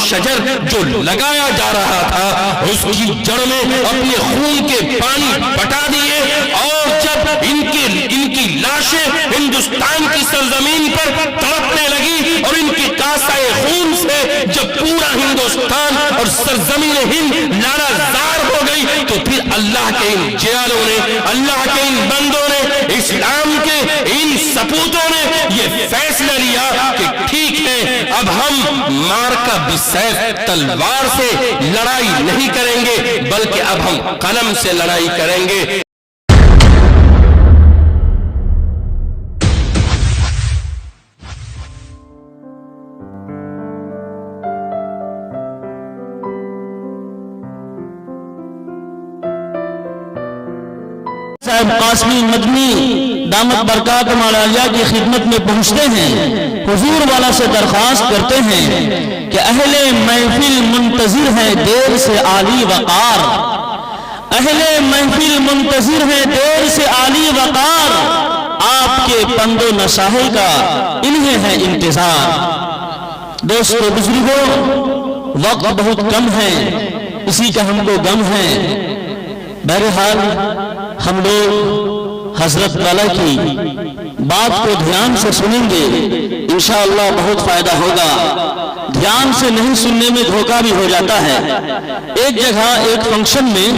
شجر جو لگایا جا رہا تھا اس کی جڑ میں اپنے خون کے پانی پٹا دیے، اور جب ان کی لاشیں ہندوستان کی سرزمین پر تڑپنے لگی اور ان کی کاسائے خون سے جب پورا ہندوستان اور سرزمین ہند لالا زار ہو گئی، تو پھر اللہ کے ان جیالوں نے، اللہ کے ان بندوں نے، اسلام کے ان سپوتوں نے یہ فیصلہ لیا کہ ٹھیک ہے، اب ہم مارکا بالسیف تلوار سے لڑائی نہیں کریں گے، بلکہ اب ہم قلم سے لڑائی کریں گے۔ صاحب قاسمی مدنی دامت برکاتہم العالیہ کی خدمت میں پہنچتے ہیں، حضور والا سے درخواست کرتے ہیں کہ اہل محفل منتظر ہیں دیر سے عالی وقار، اہل محفل منتظر ہیں دیر سے عالی وقار، آپ کے پند و نصاحت کا انہیں ہے انتظار۔ دوستو بزرگوں، وقت بہت کم ہے، اسی کا ہم کو غم ہے۔ بہرحال ہم لوگ حضرت والا کی بات کو دھیان سے سنیں گے، انشاءاللہ بہت فائدہ ہوگا۔ دھیان سے نہیں سننے میں دھوکہ بھی ہو جاتا ہے۔ ایک جگہ ایک فنکشن میں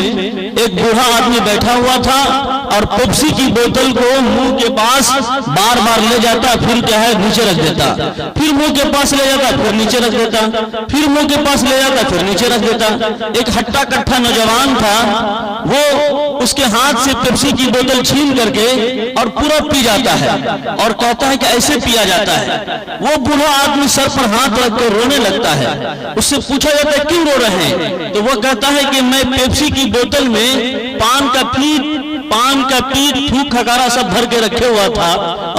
ایک بوڑھا آدمی بیٹھا ہوا تھا اور پیپسی کی بوتل کو منہ کے پاس بار بار لے جاتا، پھر کیا ہے نیچے رکھ دیتا، پھر منہ کے پاس لے جاتا، پھر نیچے رکھ دیتا، پھر منہ کے پاس لے جاتا، پھر نیچے رکھ دیتا۔ ایک ہٹا کٹھا نوجوان تھا، وہ اس کے ہاتھ سے پیپسی کی بوتل چھین کر کے اور پورا پی جاتا ہے اور کہتا ہے کہ ایسے پیا جاتا ہے۔ وہ بوڑھا آدمی سر پر ہاتھ رکھ کے رونے لگتا ہے۔ اس سے پوچھا جاتا ہے کیوں رو رہے ہیں؟ تو وہ کہتا ہے کہ میں پیپسی کی بوتل میں پان کا پیٹ تھوک کھکارا سب بھر کے رکھے ہوا تھا،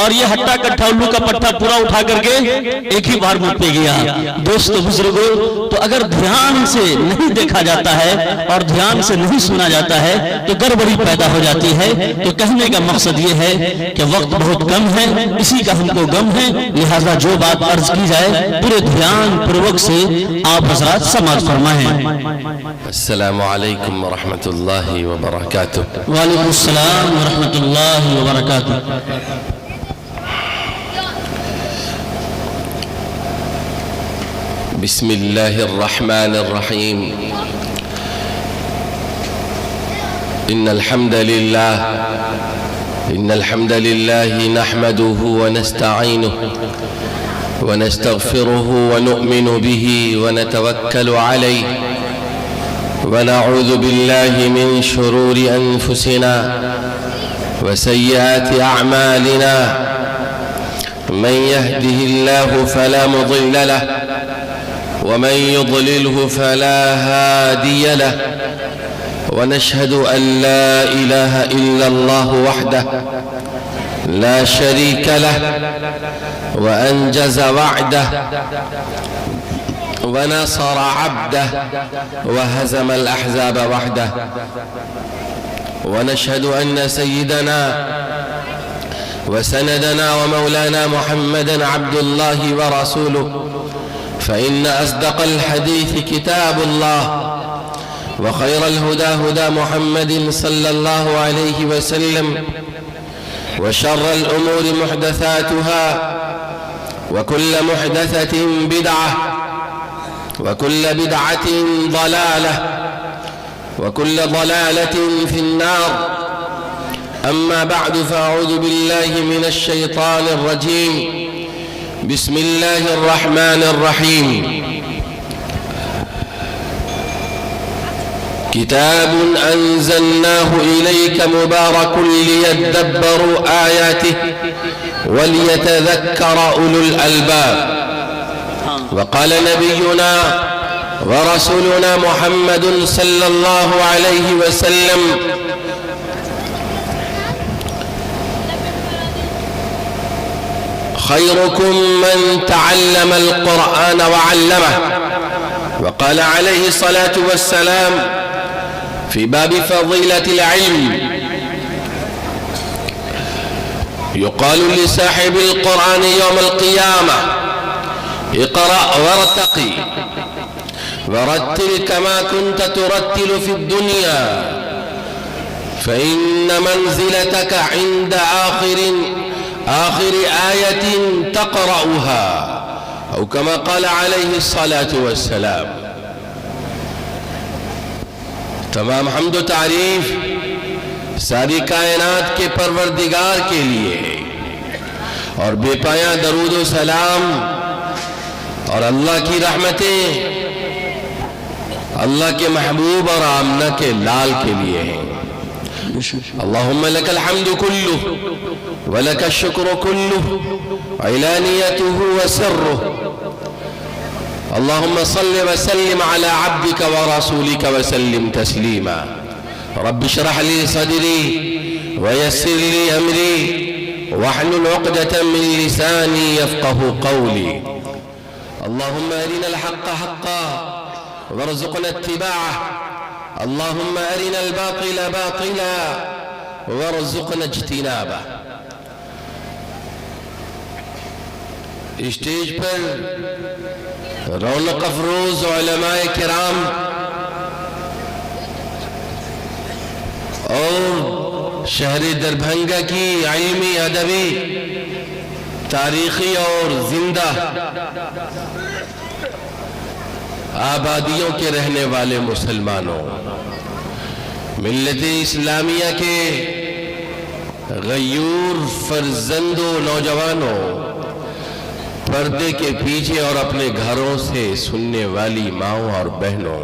اور یہ ہٹا کٹھا الو کا پٹھا پورا اٹھا کر کے ایک ہی بار منہ پہ گیا۔ دوستو بزرگوں، تو اگر دھیان سے نہیں دیکھا جاتا ہے اور دھیان سے نہیں سنا جاتا ہے تو گڑبڑی پیدا ہو جاتی ہے۔ تو کہنے کا مقصد یہ ہے کہ وقت بہت کم ہے، اسی کا ہم کو غم ہے، لہذا جو بات عرض کی جائے پورے دھیان پوروک سے آپ حضرات سماعت فرمائیں۔ السلام علیکم ورحمۃ اللہ وبرکاتہ۔ وعلیکم السلام ورحمۃ اللہ وبرکاتہ۔ بسم اللہ الرحمن الرحیم۔ إن الحمد لله نحمده ونستعينه ونستغفره ونؤمن به ونتوكل عليه ونعوذ بالله من شرور أنفسنا وسيئات أعمالنا، من يهده الله فلا مضل له ومن يضلله فلا هادي له، ونشهد أن لا إله إلا الله وحده لا شريك له وأنجز وعده ونصر عبده وهزم الأحزاب وحده، ونشهد أن سيدنا وسندنا ومولانا محمدا عبد الله ورسوله، فإن أصدق الحديث كتاب الله، وخير الهدى هدى محمد صلى الله عليه وسلم، وشر الأمور محدثاتها، وكل محدثة بدعة، وكل بدعة ضلالة، وكل ضلالة في النار۔ أما بعد، فأعوذ بالله من الشيطان الرجيم، بسم الله الرحمن الرحيم۔ كتاب أنزلناه إليك مبارك ليدبروا آياته وليتذكر أولو الألباب۔ وقال نبينا ورسولنا محمد صلى الله عليه وسلم: خيركم من تعلم القرآن وعلمه۔ وقال عليه الصلاة والسلام في باب فضيلة العلم: يقال لصاحب القرآن يوم القيامة: اقرأ وارتقي، ورتل كما كنت ترتل في الدنيا فإن منزلتك عند آخر آية تقرأها أو كما قال عليه الصلاة والسلام. تمام حمد و تعریف ساری کائنات کے پروردگار کے لیے اور بے پایاں درود و سلام اور اللہ کی رحمتیں اللہ کے محبوب اور آمنہ کے لال کے لیے ہیں. اللہم لک الحمد کلہ ولک الشکر کلہ علانیتہ وسرہ. اللہم صل وسلم على عبدک ورسولک وسلم تسلیما. رب اشرح لي صدري ويسر لي أمري واحلل عقدة من لساني يفقه قولي. اللهم أرنا الحق حقا وارزقنا اتباعه. اللهم أرنا الباطل باطلا وارزقنا اجتنابه. اسٹیج پر رونق افروز علماء کرام اور شہر دربھنگا کی علمی ادبی تاریخی اور زندہ آبادیوں کے رہنے والے مسلمانوں، ملت اسلامیہ کے غیور فرزند و نوجوانوں، پردے کے پیچھے اور اپنے گھروں سے سننے والی ماؤں اور بہنوں،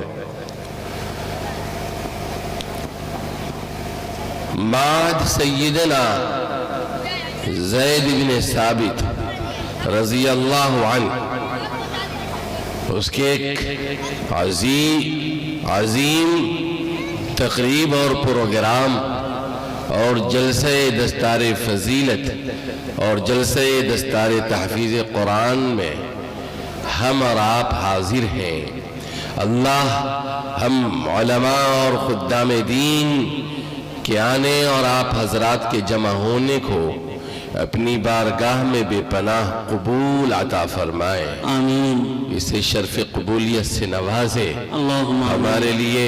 ماد سیدنا زید بن ثابت رضی اللہ عنہ، اس کے ایک عظیم تقریب اور پروگرام اور جلسہ دستار فضیلت اور جلسہ دستار تحفیظ قرآن میں ہم اور آپ حاضر ہیں. اللہ ہم علماء اور خدام دین کے آنے اور آپ حضرات کے جمع ہونے کو اپنی بارگاہ میں بے پناہ قبول عطا فرمائے. آمین. اسے شرف قبولیت سے نوازے. اللہم ہمارے لیے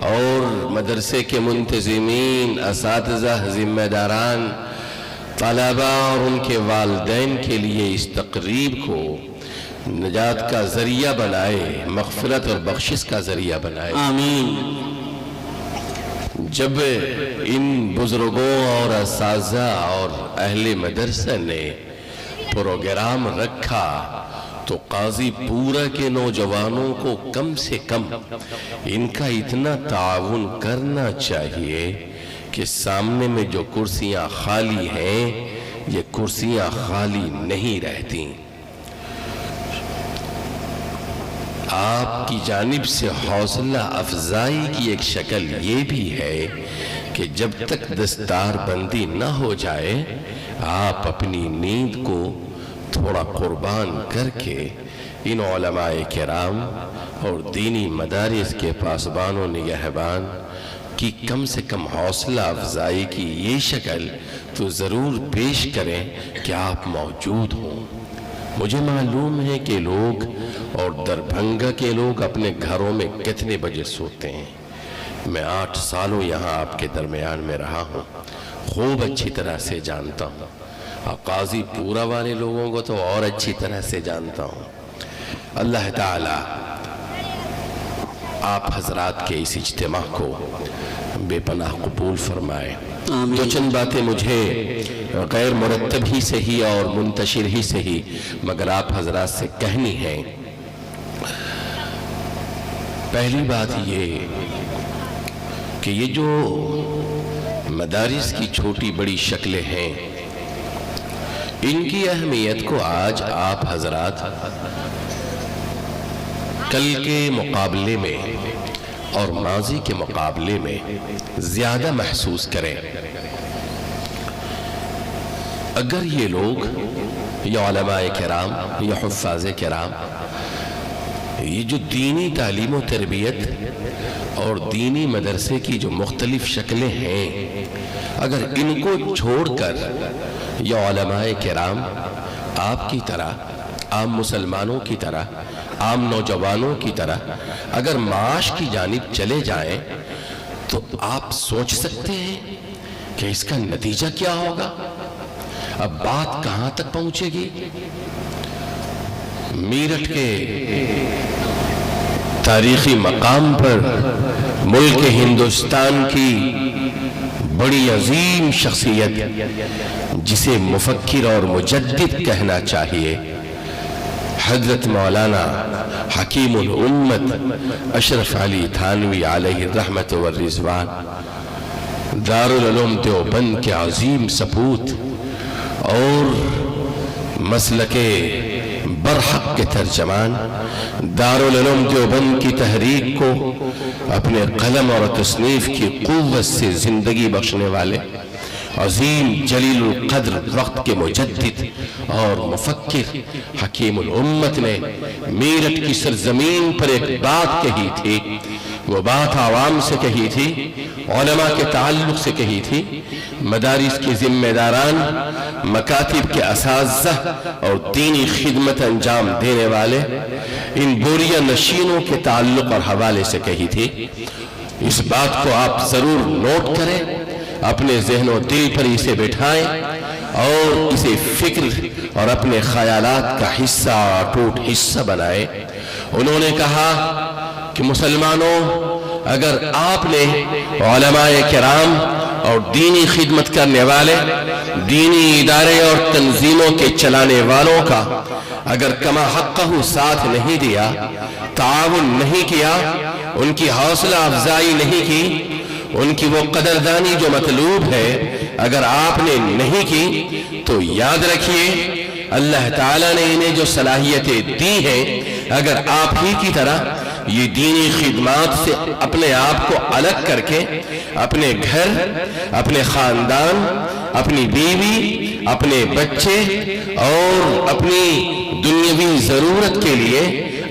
اور مدرسے کے منتظمین، اساتذہ، ذمہ داران، طلبہ اور ان کے والدین کے لیے اس تقریب کو نجات کا ذریعہ بنائے، مغفرت اور بخشش کا ذریعہ بنائے. آمین. جب ان بزرگوں اور اساتذہ اور اہل مدرسہ نے پروگرام رکھا تو قاضی پورا کے نوجوانوں کو کم سے کم ان کا اتنا تعاون کرنا چاہیے کہ سامنے میں جو کرسیاں خالی ہیں یہ کرسیاں خالی نہیں رہتی. آپ کی جانب سے حوصلہ افزائی کی ایک شکل یہ بھی ہے کہ جب تک دستار بندی نہ ہو جائے آپ اپنی نیند کو تھوڑا قربان کر کے ان علماء کرام اور دینی مدارس کے پاسبان و نگہبان کی کم سے کم حوصلہ افزائی کی یہ شکل تو ضرور پیش کریں کہ آپ موجود ہوں. مجھے معلوم ہے کہ لوگ اور دربھنگا کے لوگ اپنے گھروں میں کتنے بجے سوتے ہیں. میں 8 سالوں یہاں آپ کے درمیان میں رہا ہوں، خوب اچھی طرح سے جانتا ہوں. قاضی پورا والے لوگوں کو تو اور اچھی طرح سے جانتا ہوں. اللہ تعالی آپ حضرات کے اس اجتماع کو بے پناہ قبول فرمائے. دو چند باتیں مجھے غیر مرتب ہی سے ہی اور منتشر ہی سے ہی مگر آپ حضرات سے کہنی ہے. پہلی بات یہ کہ یہ جو مدارس کی چھوٹی بڑی شکلیں ہیں ان کی اہمیت کو آج آپ حضرات کل کے مقابلے میں اور ماضی کے مقابلے میں زیادہ محسوس کریں. اگر یہ لوگ یا علماء کرام یا حفاظ کرام یہ جو دینی تعلیم و تربیت اور دینی مدرسے کی جو مختلف شکلیں ہیں اگر ان کو چھوڑ کر یا علماء کرام آپ کی طرح عام مسلمانوں کی طرح عام نوجوانوں کی طرح اگر معاش کی جانب چلے جائیں تو آپ سوچ سکتے ہیں کہ اس کا نتیجہ کیا ہوگا؟ اب بات کہاں تک پہنچے گی؟ میرٹھ کے تاریخی مقام پر ملک ہندوستان کی بڑی عظیم شخصیت جسے مفکر اور مجدد کہنا چاہیے، حضرت مولانا حکیم الامت اشرف علی تھانوی علیہ الرحمت والرضوان، دارالعلوم دیوبند کے عظیم سپوت اور مسلک برحق کے ترجمان، دارالعلوم دیوبند کی تحریک کو اپنے قلم اور تصنیف کی قوت سے زندگی بخشنے والے عظیم جلیل القدر وقت کے مجدد اور مفکر حکیم الامت نے میرٹھ کی سرزمین پر ایک بات کہی تھی۔ وہ بات عوام سے کہی تھی، علماء کے تعلق سے کہی تھی، مدارس کے ذمہ داران، مکاتب کے اساتذہ اور دینی خدمت انجام دینے والے ان بوریہ نشینوں کے تعلق اور حوالے سے کہی تھی۔ اس بات کو آپ ضرور نوٹ کریں، اپنے ذہن و دل پر اسے بٹھائیں اور اسے فکر اور اپنے خیالات کا حصہ اٹوٹ حصہ بنائیں۔ انہوں نے کہا کہ مسلمانوں، اگر آپ نے علماء کرام اور دینی خدمت کرنے والے دینی ادارے اور تنظیموں کے چلانے والوں کا اگر کما حقہ ساتھ نہیں دیا، تعاون نہیں کیا، ان کی حوصلہ افزائی نہیں کی، ان کی وہ قدردانی جو مطلوب ہے اگر آپ نے نہیں کی، تو یاد رکھیے اللہ تعالیٰ نے انہیں جو صلاحیتیں دی ہیں، اگر آپ ہی کی طرح یہ دینی خدمات سے اپنے آپ کو الگ کر کے اپنے گھر، اپنے خاندان، اپنی بیوی، اپنے بچے اور اپنی دنیاوی ضرورت کے لیے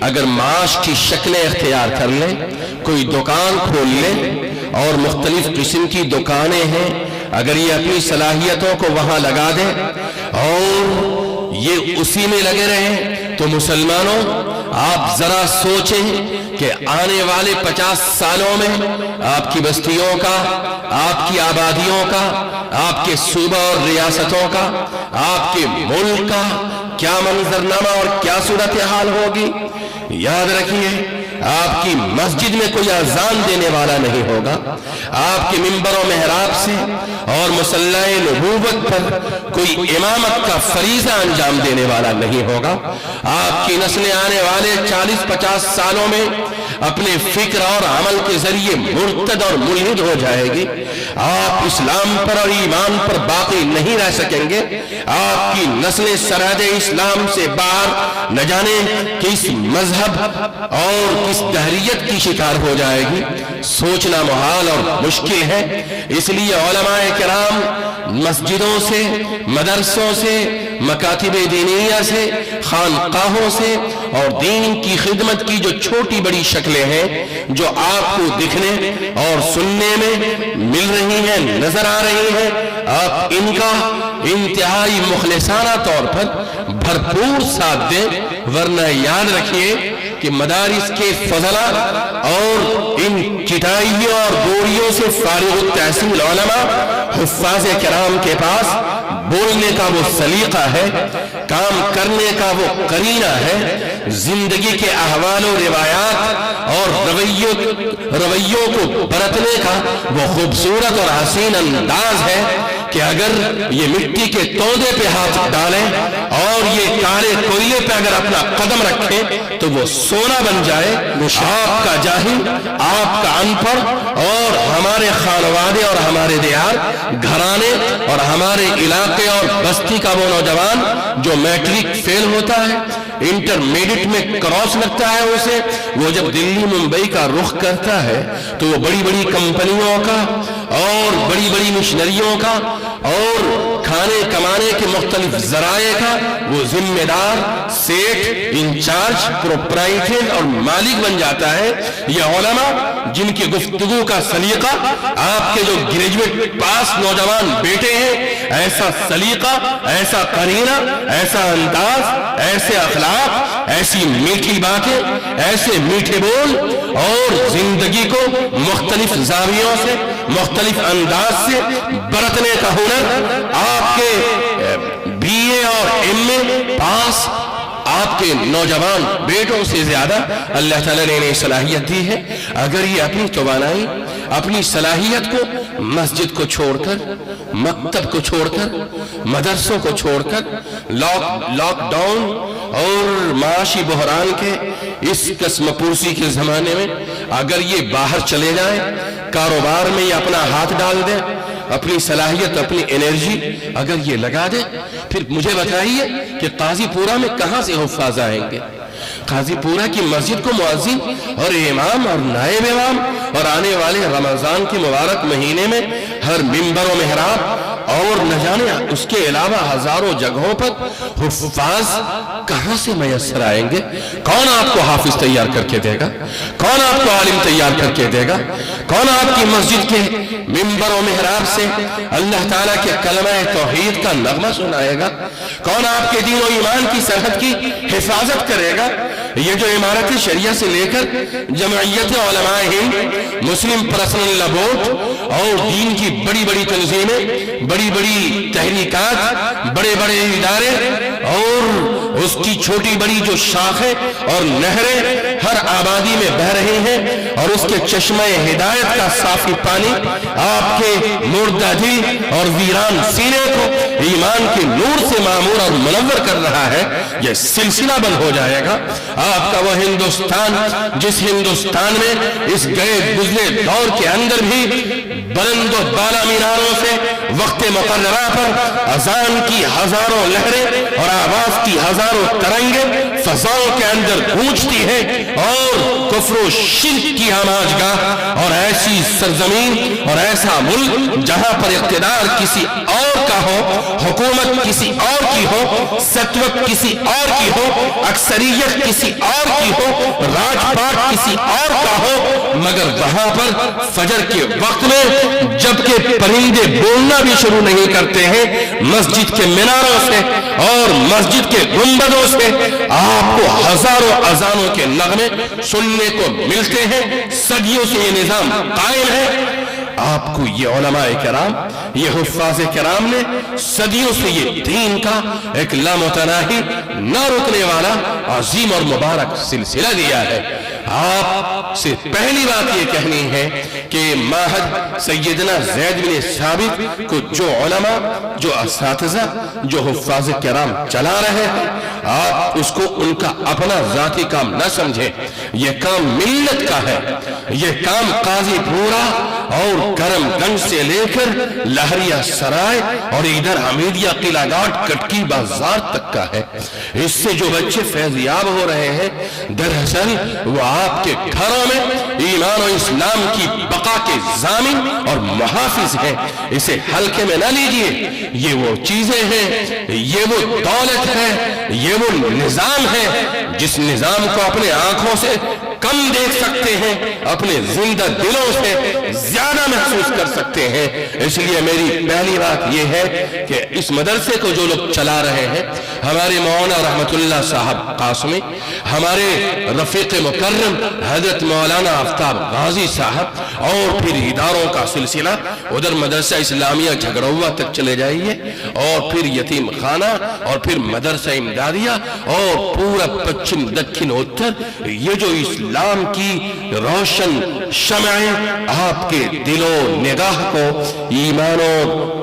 اگر معاش کی شکلیں اختیار کر لیں، کوئی دکان کھول لیں، اور مختلف قسم کی دکانیں ہیں، اگر یہ اپنی صلاحیتوں کو وہاں لگا دیں اور یہ اسی میں لگے رہیں، تو مسلمانوں آپ ذرا سوچیں کہ آنے والے 50 سالوں میں آپ کی بستیوں کا، آپ کی آبادیوں کا، آپ کے صوبہ اور ریاستوں کا، آپ کے ملک کا کیا منظرنامہ اور کیا صورتحال ہوگی۔ یاد رکھیے آپ کی مسجد میں کوئی اذان دینے والا نہیں ہوگا، آپ کے منبر و محراب سے اور مصلی نبوت پر کوئی امامت کا فریضہ انجام دینے والا نہیں ہوگا۔ آپ کی نسلیں آنے والے 40-50 سالوں میں اپنے فکر اور عمل کے ذریعے مرتد اور ملحد ہو جائے گی، آپ اسلام پر اور ایمان پر باقی نہیں رہ سکیں گے، آپ کی نسلیں سرحد اسلام سے باہر نہ جانے کس مذہب اور کس دہریت کی شکار ہو جائے گی۔ سوچنا محال اور مشکل ہے، اس لیے علماء کرام مسجدوں سے، مدرسوں سے، مکاتب دینیہ سے، خانقاہوں سے اور دین کی خدمت کی جو چھوٹی بڑی شکلیں ہیں جو آپ کو دکھنے اور سننے میں مل رہی ہیں، نظر آ رہی ہیں، آپ ان کا انتہائی مخلصانہ طور پر بھرپور ساتھ دیں، ورنہ یاد رکھیے کہ مدارس کے فضلہ اور ان چٹائیوں اور بوریوں سے فارغ التحصیل علماء حفاظ کرام کے پاس بولنے کا وہ سلیقہ ہے، کام کرنے کا وہ قرینہ ہے، زندگی کے احوال و روایات اور رویوں کو برتنے کا وہ خوبصورت اور حسین انداز ہے کہ اگر یہ مٹی کے تودے پہ ہاتھ ڈالیں اور یہ کالے کوئلے پہ اگر اپنا قدم رکھیں تو وہ سونا بن جائے۔ آپ کا جاہل، آپ کا ان پڑھ اور ہمارے خانوادے اور ہمارے دیار گھرانے اور ہمارے علاقے اور بستی کا وہ نوجوان جو میٹرک فیل ہوتا ہے، انٹرمیڈیٹ میں کراس لگتا ہے اسے، وہ جب دلی ممبئی کا رخ کرتا ہے تو وہ بڑی بڑی کمپنیوں کا اور بڑی بڑی مشنریوں کا اور آنے کمانے کے مختلف ذرائع کا وہ ذمہ دار، سیٹ، انچارج، پروپرائٹر اور مالک بن جاتا ہے۔ یہ علماء جن کی گفتگو کا سلیقہ آپ کے جو گریجویٹ پاس نوجوان بیٹے ہیں، ایسا سلیقہ، ایسا قرینہ، ایسا انداز، ایسے اخلاق، ایسی میٹھی باتیں، ایسے میٹھے بول اور زندگی کو مختلف زاویوں سے، مختلف انداز سے برتنے کا ہنر آپ کے بی اے اور ایم اے پاس آپ کے نوجوان بیٹوں سے زیادہ اللہ تعالیٰ نے انہیں صلاحیت دی ہے۔ اگر یہ اپنی توانائی، اپنی صلاحیت کو مسجد کو چھوڑ کر، مکتب کو چھوڑ کر، مدرسوں کو چھوڑ کر، لاک ڈاؤن اور معاشی بحران کے اس قسم پرسی کے زمانے میں اگر یہ باہر چلے جائیں، کاروبار میں یہ اپنا ہاتھ ڈال دیں، اپنی صلاحیت، اپنی انرجی اگر یہ لگا دے، پھر مجھے بتائیے کہ قاضی پورہ میں کہاں سے حفاظ آئیں گے؟ قاضی پورہ کی مسجد کو مؤذن اور امام اور نائب امام اور آنے والے رمضان کے مبارک مہینے میں ہر منبر و محراب اور نہ جانے اس کے علاوہ ہزاروں جگہوں پر حفاظ کہاں سے میسر آئیں گے؟ کون آپ کو حافظ تیار کر کے دے گا؟ کون آپ کو عالم تیار کر کے دے گا؟ کون آپ کی مسجد کے منبر و محراب سے اللہ تعالیٰ کے کلمہ توحید کا نغمہ سنائے گا؟ کون آپ کے دین و ایمان کی سرحد کی حفاظت کرے گا؟ یہ جو عمارت شریعہ سے لے کر جمعیت علماء ہند، مسلم پرسنل لا بورڈ اور دین کی بڑی بڑی تنظیمیں، بڑی بڑی تحریکات، بڑے بڑے ادارے اور اس کی چھوٹی بڑی جو شاخیں اور نہریں ہر آبادی میں بہہ رہی ہیں اور اس کے چشمہ ہدایت کا صافی پانی آپ کے مردہ دل اور ویران سینے کو ایمان کے نور سے معمور اور منور کر رہا ہے، یہ سلسلہ بند ہو جائے گا۔ آپ کا وہ ہندوستان جس ہندوستان میں اس گئے گزرے دور کے اندر بھی بلند و بالا میناروں سے وقت مقررہ پر اذان کی ہزاروں لہریں اور آواز کی ہزاروں ترنگیں فضاؤں کے اندر گونجتی ہے اور کفر و شرک کی آماجگاہ اور ایسی سرزمین اور ایسا ملک جہاں پر اقتدار کسی اور کا ہو، حکومت کسی اور کی ہو، سطوت کسی اور کی ہو، اکثریت کسی اور کی ہو، راج پاٹ کسی اور کا ہو، مگر وہاں پر فجر کے وقت میں جبکہ پرندے بولنا بھی شروع نہیں کرتے ہیں، مسجد کے میناروں سے اور مسجد کے گنبدوں سے آپ کو ہزاروں اذانوں کے نغمے سننے کو ملتے ہیں۔ صدیوں سے یہ نظام قائم ہے۔ آپ کو یہ علماء کرام، یہ حفاظ کرام نے صدیوں سے یہ دین کا ایک لامتناہی، نہ رکنے والا عظیم اور مبارک سلسلہ دیا ہے۔ آپ سے پہلی بات یہ کہنی ہے کہ ماہد سیدنا زید بن ثابت کو جو علماء، جو اساتذہ، جو حفاظ کرام چلا رہے ہیں، آپ اس کو ان کا اپنا ذاتی کام نہ سمجھیں۔ یہ کام ملت کا ہے۔ یہ کام قاضی پورہ اور کرم گنج سے لے کر لہریہ سرائے اور ادھر حمیدیہ قلعہ گاٹ کٹکی بازار تک کا ہے۔ اس سے جو بچے فیضیاب ہو رہے ہیں، دراصل وہ آپ کے گھروں میں ایمان و اسلام کی بقا کے ضامن اور محافظ ہیں۔ اسے ہلکے میں نہ لیجئے۔ یہ وہ چیزیں ہیں، یہ وہ دولت ہے، یہ وہ نظام ہے جس نظام کو اپنے آنکھوں سے کم دیکھ سکتے ہیں، اپنے زندہ دلوں سے زیادہ محسوس کر سکتے ہیں۔ اس لیے میری پہلی بات یہ ہے کہ اس مدرسے کو جو لوگ چلا رہے ہیں، ہمارے مولانا رحمت اللہ صاحب قاسمی، ہمارے رفیق مکرم حضرت مولانا آفتاب غازی صاحب، اور پھر اداروں کا سلسلہ ادھر مدرسہ اسلامیہ جھگڑوا تک چلے جائیے، اور پھر یتیم خانہ، اور پھر مدرسہ امدادیہ، اور پورا پچھم دکھن اتر، یہ جو اسلام کی روشن شمعیں آپ کے دل و نگاہ کو ایمان و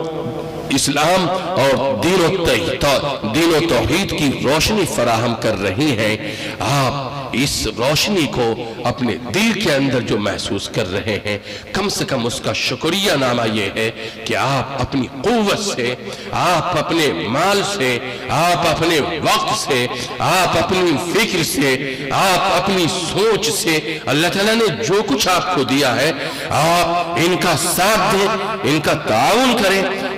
اسلام اور دین و توحید کی روشنی فراہم کر رہی ہیں، آپ اس روشنی کو اپنے دل کے اندر جو محسوس کر رہے ہیں، کم سے کم اس کا شکریہ نامہ یہ ہے کہ آپ اپنی قوت سے، آپ اپنے مال سے، آپ اپنے وقت سے، آپ اپنی فکر سے، آپ اپنی سوچ سے، اللہ تعالیٰ نے جو کچھ آپ کو دیا ہے، آپ ان کا ساتھ دیں، ان کا تعاون کریں،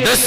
10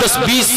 10-20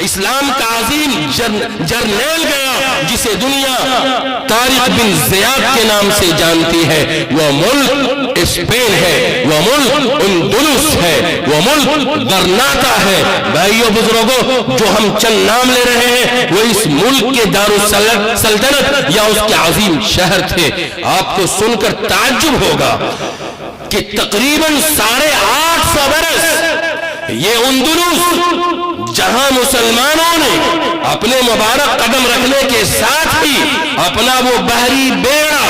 اسلام کا عظیم جرنیل گیا جسے دنیا طارق بن زیاد کے نام سے جانتی ہے. وہ ملک اسپین ہے, وہ ملک اندلس ہے, وہ ملک غرناطہ ہے. بھائیو بزرگوں, جو ہم چند نام لے رہے ہیں وہ اس ملک کے دارالسلطنت یا اس کے عظیم شہر تھے. آپ کو سن کر تعجب ہوگا کہ تقریباً 850 برس یہ اندلس, جہاں مسلمانوں نے اپنے مبارک قدم رکھنے کے ساتھ ہی اپنا وہ بحری بیڑا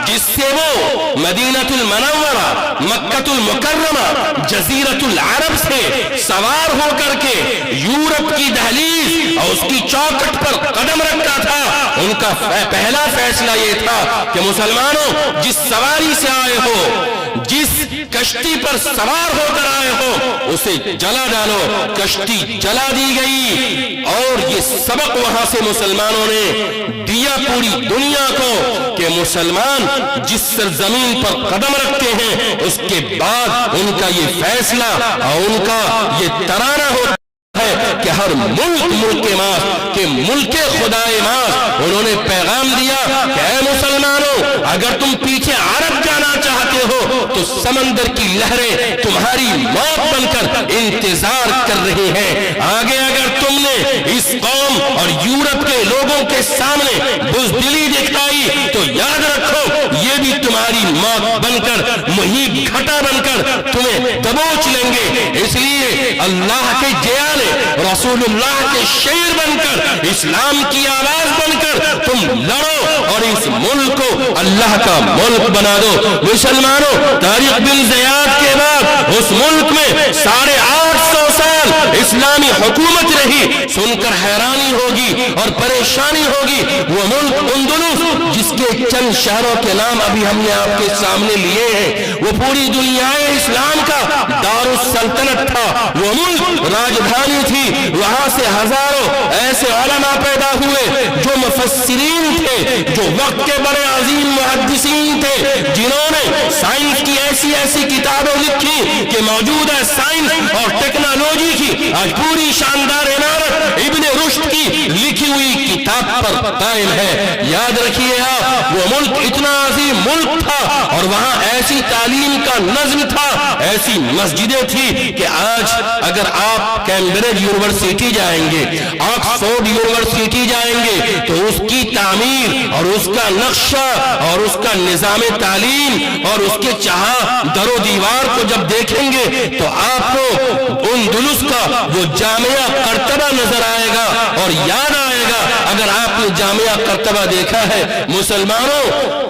جس سے وہ مدینہ المنورہ, مکہ المکرمہ, جزیرۃ العرب سے سوار ہو کر کے یورپ کی دہلیز اور اس کی چوکھٹ پر قدم رکھتا تھا, ان کا پہلا فیصلہ یہ تھا کہ مسلمانوں, جس سواری سے آئے ہو, جس کشتی پر سوار ہو کر آئے ہو, اسے جلا ڈالو. کشتی جلا دی گئی اور یہ سبق وہاں سے مسلمانوں نے دیا پوری دنیا کو کہ مسلمان جس سرزمین پر قدم رکھتے ہیں اس کے بعد ان کا یہ فیصلہ اور ان کا یہ ترانہ ہوتا ہے کہ ہر ملک کے ماس, کہ ملک خدائے ماس. انہوں نے پیغام دیا کہ اے مسلمانوں, اگر تم پیچھے عرب جانا چاہتے ہو تو سمندر کی لہریں تمہاری موت بن کر انتظار کر رہی ہیں. آگے اگر تم نے اس قوم اور یورپ کے لوگوں کے سامنے بزدلی دکھائی تو یاد رکھو یہ بھی تمہاری موت بن کر, مہیب گھٹا بن کر تمہیں دبوچ لیں گے. اس لیے اللہ کے جیا نے, رسول اللہ کے شیر بن کر, اسلام کی آواز بن کر تم لڑو اور اس ملک کو اللہ کا ملک بنا دو. مسلمانوں, طارق بن زیاد کے بعد اس ملک میں 850 سال اسلامی حکومت رہی. سن کر حیرانی ہوگی اور پریشانی ہوگی. وہ ملک اندلس جس کے چند شہروں کے نام ابھی ہم نے آپ کے سامنے لیے ہیں, وہ پوری دنیا اسلام کا دارالسلطنت تھا. وہ ملک راجدھانی تھی. وہاں سے ہزاروں ایسے علماء پیدا ہوئے جو مفسرین تھے, جو وقت کے بڑے عظیم محدثین تھے, جنہوں نے سائنس کی ایسی کتابیں لکھی کہ موجودہ سائنس اور ٹیکنالوجی کی آج پوری شاندار عمارت ابن رشد کی لکھی ہوئی کتاب پر قائم ہے. یاد رکھیے آپ, وہ ملک اتنا عظیم ملک تھا اور وہاں ایسی تعلیم کا نظم تھا, ایسی مسجدیں تھی کہ آج اگر آپ کیمبرج یونیورسٹی جائیں گے, آکسفورڈ یونیورسٹی جائیں گے, تو اس کی تعمیر اور اس کا نقشہ اور اس کا نظام تعلیم اور اس کے چہا در و دیوار کو جب دیکھیں گے تو آپ کو اندلس کا وہ جامعہ قرطبہ نظر آئے گا اور یاد آئے گا. اگر آپ نے جامعہ قرطبہ دیکھا ہے, مسلمانوں,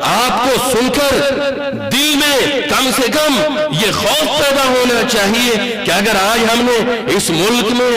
آپ کو سن کر دل میں کم سے کم یہ خوف پیدا ہونا چاہیے کہ اگر آج ہم نے اس ملک میں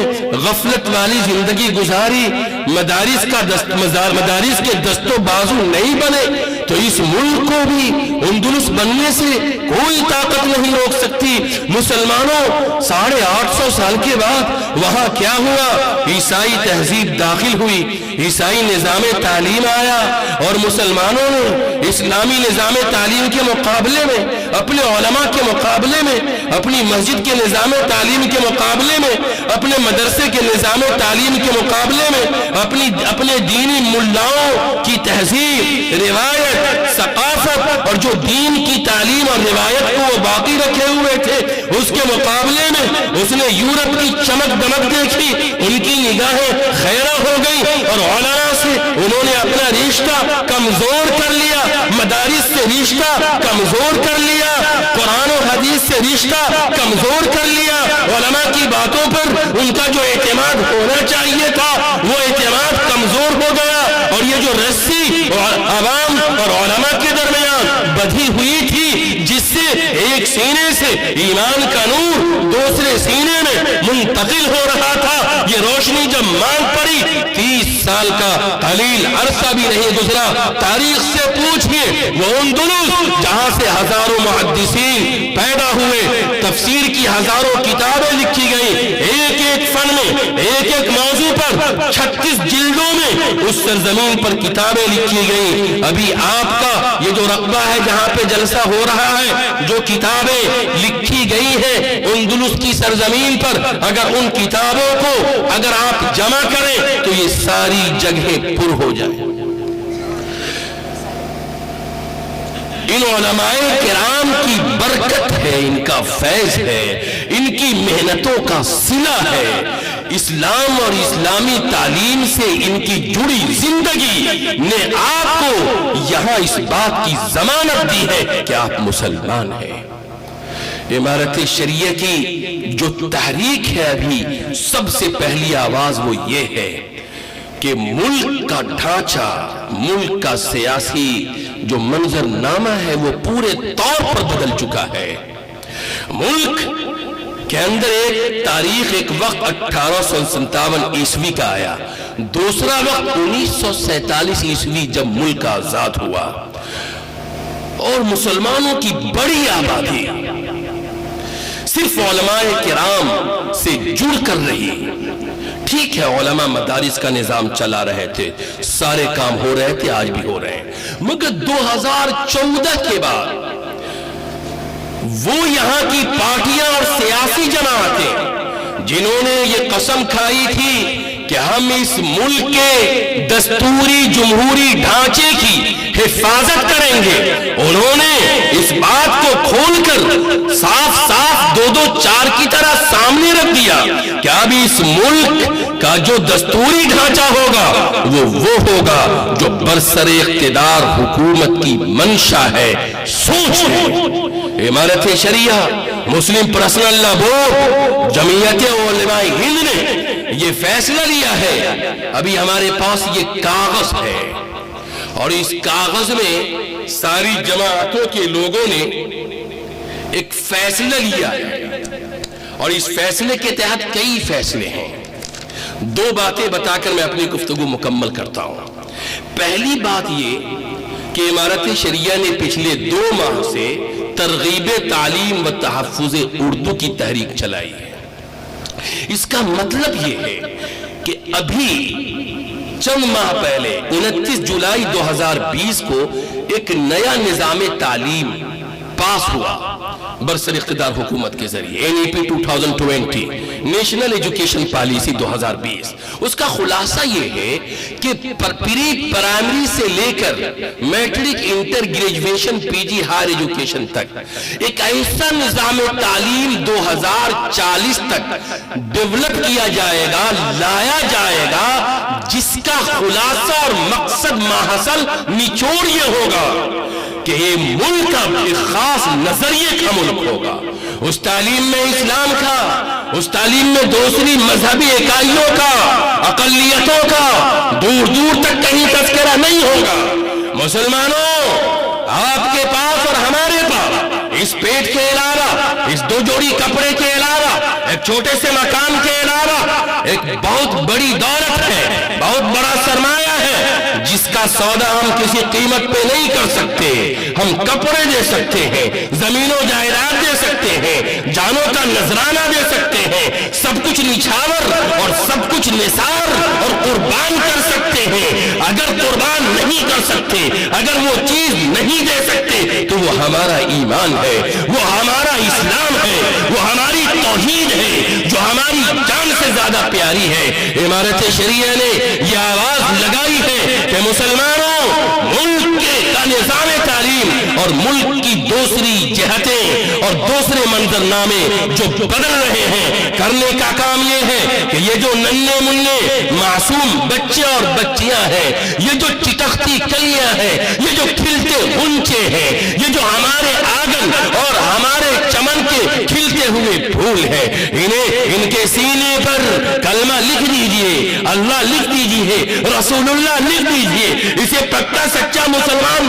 غفلت والی زندگی گزاری, مدارس کے دست و بازو نہیں بنے, تو اس ملک کو بھی اندلس بننے سے کوئی طاقت نہیں روک سکتی. مسلمانوں, 850 سال کے بعد وہاں کیا ہوا؟ عیسائی تہذیب داخل ہوئی, عیسائی نظام تعلیم آیا اور مسلمانوں نے اسلامی نظام تعلیم کے مقابلے میں, اپنے علماء کے مقابلے میں, اپنی مسجد کے نظام تعلیم کے مقابلے میں, اپنے مدرسے کے نظام تعلیم کے مقابلے میں, اپنے دینی ملاؤں کی تہذیب, روایت, ثقافت اور جو دین کی تعلیم اور روایت کو وہ باقی رکھے ہوئے تھے, اس کے مقابلے میں اس نے یورپ کی چمک دمک دیکھی, ان کی نگاہیں خیرہ ہو گئی اور علماء سے انہوں نے اپنا رشتہ کمزور کر لیا, مدارس سے رشتہ کمزور کر لیا, قرآن و حدیث سے رشتہ کمزور کر لیا. علماء کی باتوں پر ان کا جو اعتماد ہونا چاہیے تھا وہ اعتماد کمزور ہو گیا, اور یہ جو رسی عوام اور علماء کے درمیان بدھی ہوئی تھی, جس سے ایک سینے سے ایمان کا نور دوسرے سینے میں منتقل ہو رہا تھا, یہ روشنی جب مانگ پڑی, 30 سال کا قلیل عرصہ بھی نہیں گزرا. تاریخ سے پوچھئے, وہ اندلس جہاں سے ہزاروں محدثین پیدا ہوئے, تفسیر کی ہزاروں کتابیں لکھی گئیں, ایک ایک فن میں, ایک ایک موضوع پر 36 جلدوں میں اس سرزمین پر کتابیں لکھی گئیں. ابھی آپ کا یہ جو رقبہ ہے جہاں پہ جلسہ ہو رہا ہے، جو کتابیں لکھی گئی ہیں اندلس کی سرزمین پر، اگر ان کتابوں کو اگر آپ جمع کریں تو یہ ساری جگہیں پر ہو جائیں. ان علماء کرام کی برکت ہے، ان کا فیض ہے، ان کی محنتوں کا صلہ ہے. اسلام اور اسلامی تعلیم سے ان کی جڑی زندگی نے آپ کو یہاں اس بات کی ضمانت دی ہے کہ آپ مسلمان ہیں. امارت شریعہ کی جو تحریک ہے ابھی سب سے پہلی آواز وہ یہ ہے کہ ملک کا ڈھانچہ، ملک کا سیاسی جو منظر نامہ ہے وہ پورے طور پر بدل چکا ہے. ملک کے اندر ایک تاریخ، ایک وقت 1857 عیسوی کا آیا، دوسرا وقت 1947 عیسوی جب ملک آزاد ہوا اور مسلمانوں کی بڑی آبادی صرف علماء کرام سے جڑ کر رہی. ٹھیک ہے علماء مدارس کا نظام چلا رہے تھے، سارے کام ہو رہے تھے، آج بھی ہو رہے ہیں، مگر 2014 کے بعد وہ یہاں کی پارٹیاں اور سیاسی جماعتیں جنہوں نے یہ قسم کھائی تھی کہ ہم اس ملک کے دستوری جمہوری ڈھانچے کی حفاظت کریں گے، انہوں نے اس بات کو کھول کر صاف صاف 2-2-4 کی طرح سامنے رکھ دیا کہ اب اس ملک کا جو دستوری ڈھانچہ ہوگا وہ ہوگا جو برسر اقتدار حکومت کی منشا ہے، سوچ ہے. امارت شریعہ، مسلم پرسنل لا بورڈ، جمعیت علماء ہند نے یہ فیصلہ لیا ہے. ابھی ہمارے پاس یہ کاغذ ہے اور اس کاغذ میں ساری جماعتوں کے لوگوں نے ایک فیصلہ لیا ہے اور اس فیصلے کے تحت کئی فیصلے ہیں. 2 باتیں بتا کر میں اپنی گفتگو مکمل کرتا ہوں. پہلی بات یہ کہ امارت شریعہ نے پچھلے 2 ماہ سے ترغیب تعلیم و تحفظ اردو کی تحریک چلائی ہے. اس کا مطلب یہ ہے کہ ابھی چند ماہ پہلے 29 جولائی 2020 کو ایک نیا نظام تعلیم پاس ہوا برسر اقتدار حکومت کے ذریعے، NEP 2020 نیشنل ایجوکیشن پالیسی 2020. اس کا خلاصہ یہ ہے کہ پری پرائمری سے لے کر matric, inter graduation, PG higher education تک ایک ایسا نظام تعلیم 2040 تک ڈیولپ کیا جائے گا، لایا جائے گا، جس کا خلاصہ اور مقصد ماحصل نچوڑ یہ ہوگا کہ یہ ملک کا ایک خاص نظریے کا ملک ہوگا. اس تعلیم میں اسلام کا، اس تعلیم میں دوسری مذہبی اکائیوں کا، اقلیتوں کا دور دور تک کہیں تذکرہ نہیں ہوگا. مسلمانوں، آپ کے پاس اور ہمارے پاس اس پیٹ کے علاوہ، اس 2 جوڑی کپڑے کے علاوہ، ایک چھوٹے سے مکان کے علاوہ ایک بہت بڑی دولت ہے، بہت بڑا سرمایہ ہے، جس کا سودا ہم کسی قیمت پہ نہیں کر سکتے. ہم کپڑے دے سکتے ہیں، زمین و جائیداد دے سکتے ہیں، جانوں کا نذرانہ دے سکتے ہیں، سب کچھ نچھاور اور سب کچھ نثار اور قربان کر سکتے ہیں. اگر قربان نہیں کر سکتے، اگر وہ چیز نہیں دے سکتے تو وہ ہمارا ایمان ہے، وہ ہمارا اسلام ہے، وہ ہماری توحید ہے جو ہماری جان سے زیادہ پیاری ہے. امارت شریعہ نے یہ آواز لگائی ہے کہ مسلمانوں، ملک کا نظام تعلیم اور ملک کی دوسری جہتیں اور دوسرے منظرنامے جو بدل رہے ہیں، کرنے کا کام یہ ہے کہ یہ جو ننھے منھے معصوم بچے اور بچیاں ہیں، یہ جو چٹختی کلیاں ہیں، یہ جو کھلتے غنچے ہیں، یہ جو ہمارے آنگن اور ہمارے چمن کے کھلتے ہوئے پھول ہیں، ان کے سینے پر کلمہ لکھ دیجئے، اللہ لکھ دیجئے، رسول اللہ لکھ دیجئے، اسے پکا سچا مسلمان